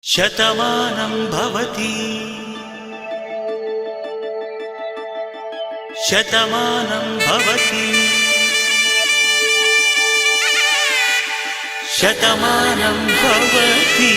శతమానం భవతి శతమానం భవతి శతమానం భవతి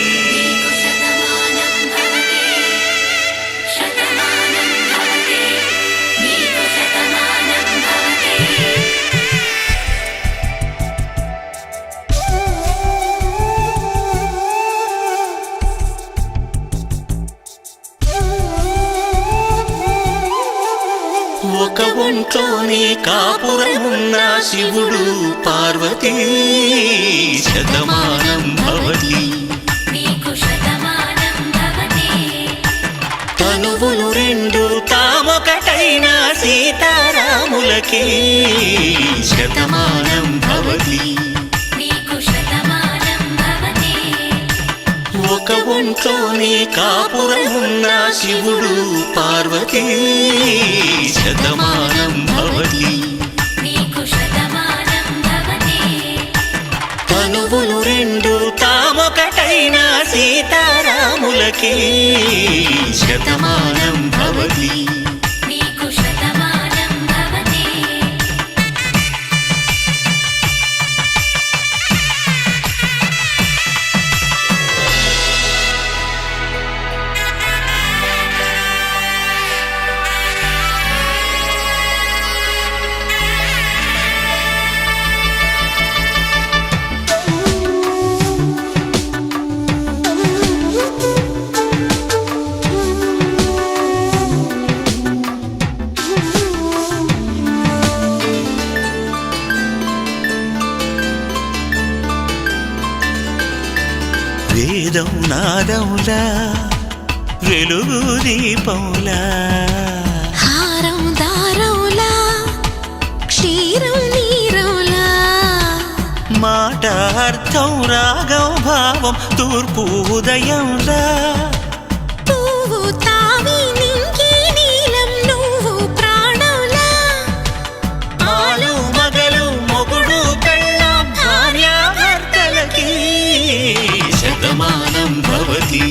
ఒక ఒంట్లోనే కాపురమున్న శివుడు పార్వతీ శతమానం భవతి తనువులు రెండు తామొకటైన సీతారాములకి శతమానం భవతి ఒక ఒంట్లోనే కాపురమున్న శివుడు పార్వతీ శతమానం భవతి తనువులు రెండు తామొకటైన సీతారాములకి శతమానం భవతి వేదం నాదములా వెలుగు దీపములా హారం దారములా క్షీరం నీరములా మాట అర్థం రాగం భావం తూర్పు ఉదయంలా పువ్వు తావి నింగి నీలం నువ్వు ప్రాణంలా ఆలు మగలు మొగుడు పెళ్ళాం భార్యాభర్తలకి శతమానం భవతి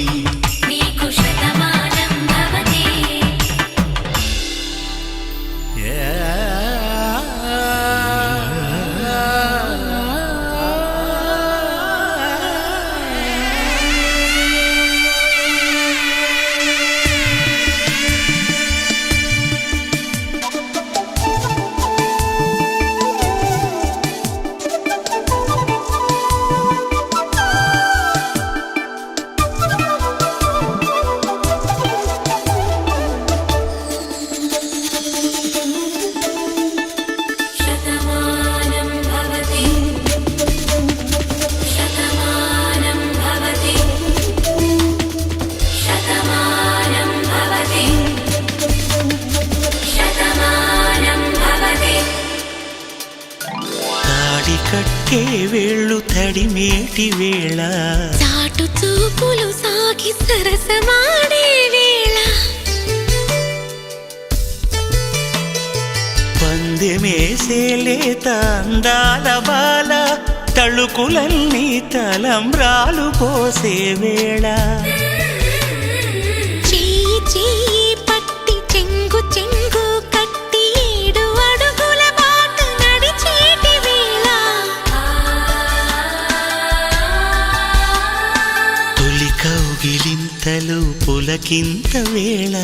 కట్టే వేళ్ళు తడిమేటి వేళ చాటు చూపులు సాగి సరసమాడే వేళ పందెమేసే లేత అందాల బాల తళుకులన్నీ తలంబ్రాలు పోసే వేళ చెయ్యి చెయ్యి పట్టి చెంగు చెంగు కట్టి 7 అడుగుల బాట నడిచేటి వేళ తొలి కౌగిలింతలు పులకింత వేళ